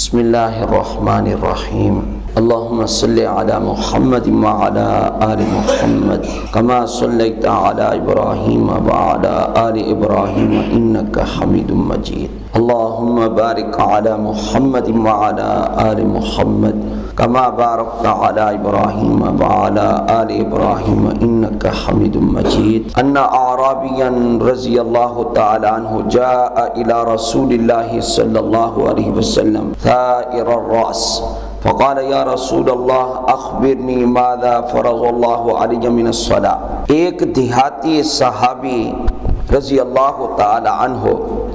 بسم اللہ الرحمن الرحیم اللہم صلی علی محمد وعلی آل محمد کما صلیت علی ابراہیم وعلی آل ابراہیم انک حمید مجید اللہم بارک علی محمد وعلی آل محمد کما بارکت علی ابراہیم وعلی آل ابراہیم انک حمید مجید ان اعرابیا رضی اللہ تعالی عنہ جاء الى رسول اللہ صلی اللہ علیہ وسلم ثائر الرأس فقال یا رسول اللہ اخبرنی ماذا فرض اللہ علی من الصلاة۔ ایک دیہاتی صحابی رضی اللہ تعالی عنہ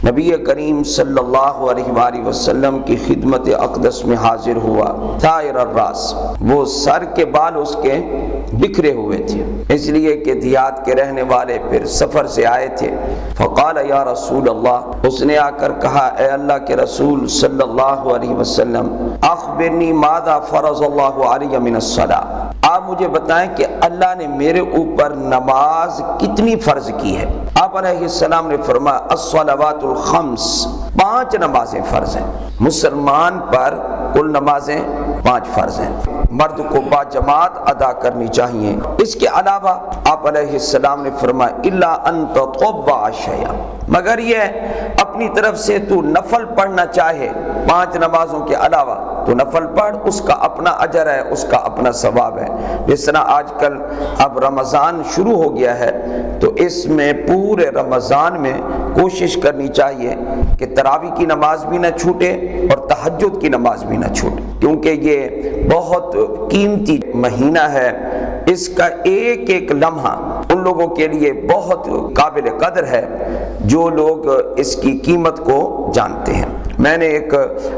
نبی کریم صلی اللہ علیہ وآلہ وسلم کی خدمت اقدس میں حاضر ہوا۔ ثائر الراس، وہ سر کے بال اس کے بکھرے ہوئے تھے، اس لیے کہ دیہات کے رہنے والے پھر سفر سے آئے تھے۔ فقال یا رسول اللہ، اس نے آ کر کہا اے اللہ کے رسول صلی اللہ علیہ وسلم اخبرنی ماذا فرض اللہ علی من الصلاة، آپ مجھے بتائیں کہ اللہ نے میرے اوپر نماز کتنی فرض کی ہے۔ آپ علیہ السلام نے فرمایا الصلوات الخمس، 5 نمازیں فرض ہیں۔ مسلمان پر کل نمازیں 5 فرض ہیں، مرد کو با جماعت ادا کرنی چاہیے۔ اس کے علاوہ آپ علیہ السلام نے فرمایا الا ان تطوع شیئا، مگر یہ اپنی طرف سے تو نفل پڑھنا چاہے 5 نمازوں کے علاوہ تو نفل پڑھ، اس کا اپنا اجر ہے، اس کا اپنا ثواب ہے۔ جس طرح آج کل اب رمضان شروع ہو گیا ہے تو اس میں پورے رمضان میں کوشش کرنی چاہیے کہ تراویح کی نماز بھی نہ چھوٹے اور تہجد کی نماز بھی نہ چھوٹے، کیونکہ یہ بہت قیمتی مہینہ ہے۔ اس کا ایک ایک لمحہ ان لوگوں کے لیے بہت قابل قدر ہے جو لوگ اس کی قیمت کو جانتے ہیں۔ میں نے ایک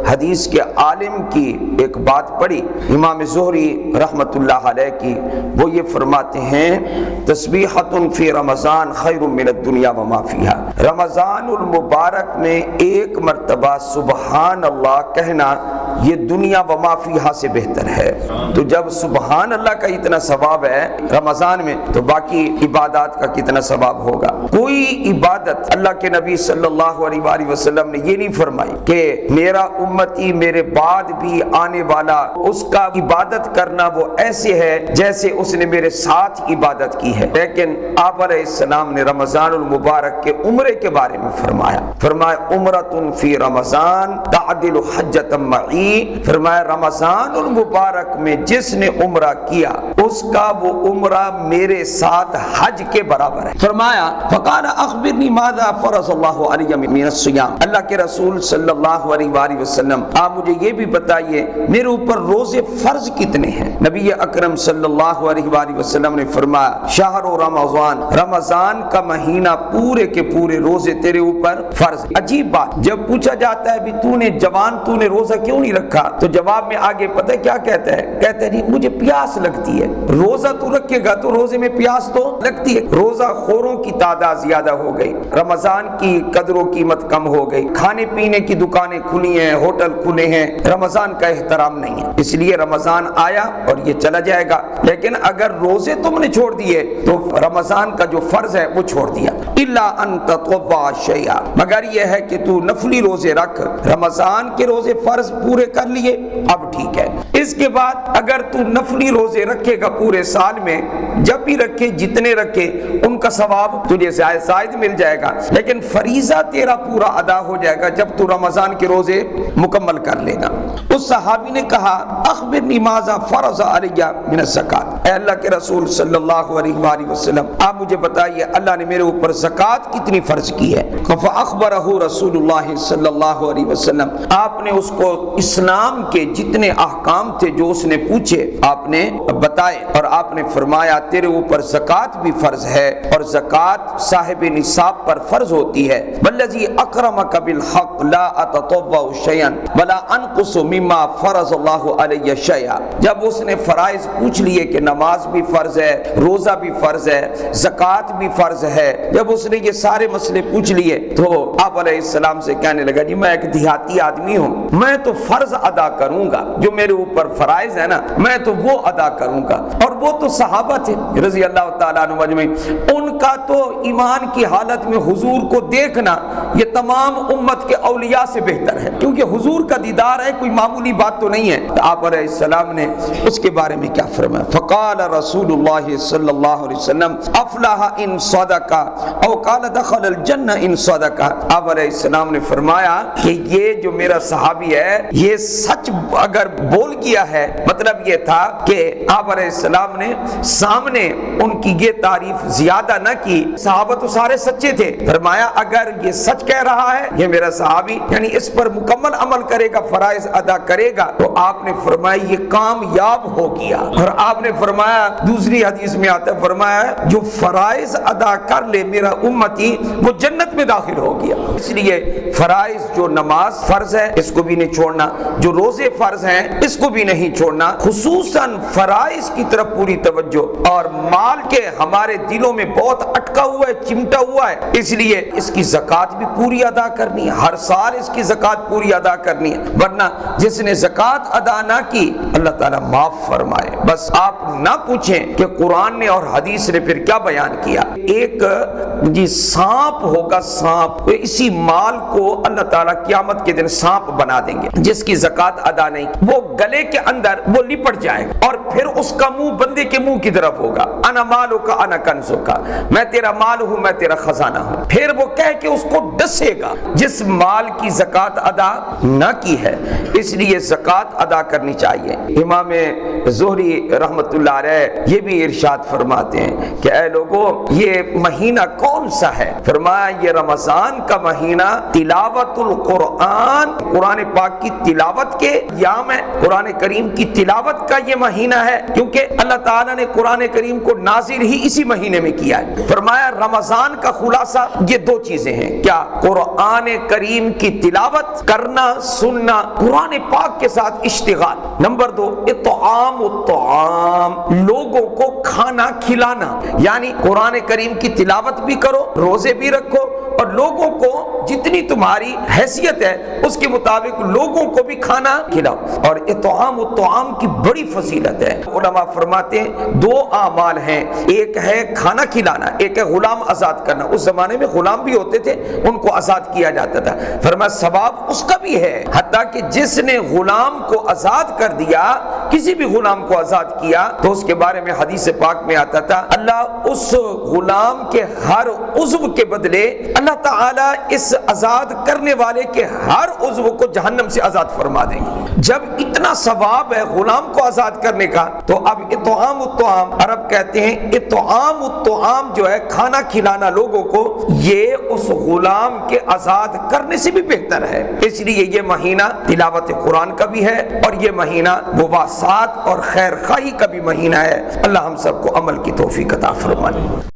حدیث کے عالم کی ایک بات پڑھی، امام زہری رحمت اللہ علیہ کی، وہ یہ فرماتے ہیں تسبیحۃ فی رمضان خیر من الدنیا وما فیہا، رمضان المبارک میں ایک مرتبہ سبحان اللہ کہنا یہ دنیا وما فیہا سے بہتر ہے۔ تو جب سبحان اللہ کا اتنا ثواب ہے رمضان میں تو باقی عبادات کا کتنا ثواب ہوگا۔ کوئی عبادت اللہ کے نبی صلی اللہ علیہ وآلہ وسلم نے یہ نہیں فرمائی کہ میرا امتی میرے بعد بھی آنے والا اس کا عبادت کرنا وہ ایسے ہے جیسے اس نے میرے ساتھ عبادت کی ہے، لیکن آپ علیہ السلام نے رمضان المبارک کے عمرے کے بارے میں فرمایا عمرۃ فی رمضان تعدل حجۃ معی، فرمایا رمضان المبارک میں جس نے عمرہ کیا اس کا وہ عمرہ میرے ساتھ حج کے برابر ہے۔ فرمایا فقال اخبرنی ماذا فرض اللہ علی من الصیام، اللہ کے رسول صلی اللہ علیہ وآلہ وسلم آپ مجھے یہ بھی بتائیے میرے اوپر روزے فرض کتنے ہیں۔ نبی اکرم صلی اللہ علیہ وآلہ وسلم نے فرمایا شہر رمضان، رمضان کا مہینہ پورے کے پورے روزے تیرے اوپر فرض۔ عجیب بات، جب پوچھا جاتا ہے بھی تو نے روزہ کیوں نہیں رکھا تو جواب میں آگے پتہ کیا کہتا ہے، کہتا ہے نہیں مجھے پیاس لگتی ہے۔ روزہ تو رکھے گا تو روزے میں پیاس تو لگتی ہے۔ روزہ خوروں کی تعداد زیادہ ہو گئی، رمضان کی قدر و قیمت کم ہو گئی، کھانے پینے کی دکانیں کھلی ہیں، ہوٹل کھلے ہیں، رمضان کا احترام نہیں ہے۔ اس لیے رمضان آیا اور یہ چلا جائے گا، لیکن اگر روزے تم نے چھوڑ دیے تو رمضان کا جو فرض ہے وہ چھوڑ دیا۔ الا ان تطوع شیئا، مگر یہ ہے کہ تو نفلی روزے رکھ، رمضان کے روزے فرض پورے کر لیے اب ٹھیک ہے۔ اس کے بعد اگر تو نفلی روزے رکھے گا پورے سال میں، جب بھی رکھے جتنے رکھے ان کا ثواب تجھے زائد مل جائے گا، لیکن فریضہ تیرا پورا ادا ہو جائے گا جب تو رمضان کے روزے مکمل کر لے گا۔ اس صحابی نے کہا اخبرنی ماذا فرض علی من الزکات، اے اللہ کے رسول صلی اللہ علیہ وآلہ وسلم آپ مجھے بتائیے اللہ نے میرے اوپر زکات کتنی فرض کی ہے۔ فاخبرہ رسول اللہ صلی اللہ علیہ وسلم، آپ نے اس کو اسلام کے جتنے احکام تھے جو اس نے پوچھے آپ نے بتائے، اور آپ نے فرمایا تیرے اوپر زکات بھی فرض ہے اور زکات صاحب نصاب پر فرض ہوتی ہے۔ والذی اکرمک بالحق لا اتطوع شیئا ولا انقص مما فرض اللہ علی شیئا، جب اس نے فرائض پوچھ لیے کہ نماز بھی فرض ہے، روزہ بھی فرض ہے، زکات بھی فرض ہے، جب اس نے یہ سارے مسئلے پوچھ لیے تو آپ علیہ السلام سے کہنے لگا جی میں ایک دیہاتی آدمی ہوں، میں تو فرض ادا کروں گا، جو میرے اوپر فرائض ہے نا میں تو وہ ادا کروں گا۔ اور وہ تو صحابہ تھے رضی اللہ تعالیٰ عنہ مجمعین، ان کا تو ایمان کی حالت میں حضور کو دیکھنا یہ تمام امت کے اولیاء سے بہتر ہے، کیونکہ حضور کا دیدار ہے، کوئی معمولی بات تو نہیں ہے۔ تو آپ علیہ السلام نے اس کے بارے میں کیا فرمایا؟ فقال رسول اللہ صلی اللہ علیہ وسلم افلح ان صدق او قال دخل الجنہ ان صدق۔ آپ علیہ السلام نے فرمایا کہ یہ جو میرا صحابی ہے یہ سچ اگر بول گیا ہے، مطلب یہ تھا کہ آپ علیہ السلام نے سامنے ان کی یہ تعریف زیادہ نہ کی، صحابہ تو سارے سچے تھے، فرمایا اگر یہ سچ کہہ رہا ہے یہ میرا صحابی، یعنی اس پر مکمل عمل کرے گا، فرائض ادا کرے گا، تو آپ نے فرمایا یہ کامیاب ہو گیا۔ اور آپ نے فرمایا دوسری حدیث میں آتا ہے، فرمایا جو فرائض ادا کر لے میرا امتی وہ جنت میں داخل ہو گیا۔ اس لیے فرائض جو نماز فرض ہے اس کو بھی نہیں چھوڑنا، جو روزے فرض ہیں اس کو بھی نہیں چھوڑنا، خصوصاً فرائض کی طرف پوری توجہ۔ اور مال کے ہمارے دلوں میں بہت اٹکا ہوا ہے، چمٹا ہوا ہے، اس لیے اس کی زکوٰۃ بھی پوری ادا کرنی ہے، ہر سال اس کی زکوٰۃ پوری ادا کرنی ہے، ورنہ جس نے زکوٰۃ ادا نہ کی اللہ تعالیٰ معاف فرمائے۔ بس آپ نہ پوچھیں کہ قرآن نے اور حدیث نے پھر کیا بیان کیا۔ ایک سانپ ہوگا، سانپ، اسی مال کو اللہ تعالیٰ قیامت کے دن سانپ بنا دیں گے، جس کی زکوٰۃ ادا نہیں، وہ گلے کے اندر وہ لپٹ جائے گا اور پھر اس کا منہ بندے کے منہ کی طرف ہوگا، انا مالو کا انا کنزو کا، میں تیرا مال ہوں، میں تیرا خزانہ ہوں۔ پھر وہ کہہ کے اس کو ڈسے گا جس مال کی زکوٰۃ ادا نہ کی ہے۔ اس لیے زکوٰۃ ادا کرنی چاہیے۔ امام زہری رحمت اللہ علیہ یہ بھی ارشاد فرماتے ہیں کہ اے لوگوں یہ مہینہ کون سا ہے؟ فرمایا یہ رمضان کا مہینہ تلاوت القرآن، قرآن پاک کی تلاوت کے ایام ہے، قرآن کریم کی تلاوت کا یہ مہینہ ہے، کیونکہ اللہ تعالیٰ نے قرآن کریم کو نازل ہی اسی مہینے میں کیا ہے۔ فرمایا رمضان کا خلاصہ یہ دو چیزیں ہیں، کیا؟ قرآن کریم کی تلاوت کرنا، سننا، قرآن پاک کے ساتھ اشتغال۔ نمبر 2 اطعام الطعام، لوگوں کو کھانا کھلانا، یعنی قرآن کریم کی تلاوت بھی کرو، روزے بھی رکھو، اور لوگوں کو جتنی تمہاری حیثیت ہے اس کے مطابق لوگوں کو بھی کھانا کھلاؤ۔ اور اطعام الطعام کی بڑی فضیلت ہے۔ علماء فرماتے ہیں 2 اعمال ہیں، ایک ہے کھانا کھلانا، ایک ہے غلام آزاد کرنا۔ اس زمانے میں غلام بھی ہوتے تھے، ان کو آزاد کیا جاتا تھا، فرمایا ثواب اس کا بھی ہے، حتیٰ کہ جس نے غلام کو آزاد کر دیا، کسی بھی غلام کو آزاد کیا، تو اس کے بارے میں حدیث پاک میں آتا تھا اللہ اس غلام کے ہر عضو کے بدلے اللہ تعالیٰ اس آزاد کرنے والے کے ہر عضو کو جہنم سے آزاد فرما دیں گے۔ جب اتنا ثواب ہے غلام کو آزاد کرنے کا، تو اب اطعام الطعام، عرب کہتے ہیں اطعام الطعام جو ہے کھانا کھلانا لوگوں کو، یہ اس غلام کے آزاد کرنے سے بھی بہتر ہے۔ اس لیے یہ مہینہ تلاوت قرآن کا بھی ہے، اور یہ مہینہ مواصلات اور خیر خواہی کا بھی مہینہ ہے۔ اللہ ہم سب کو عمل کی توفیق عطا فرمائے۔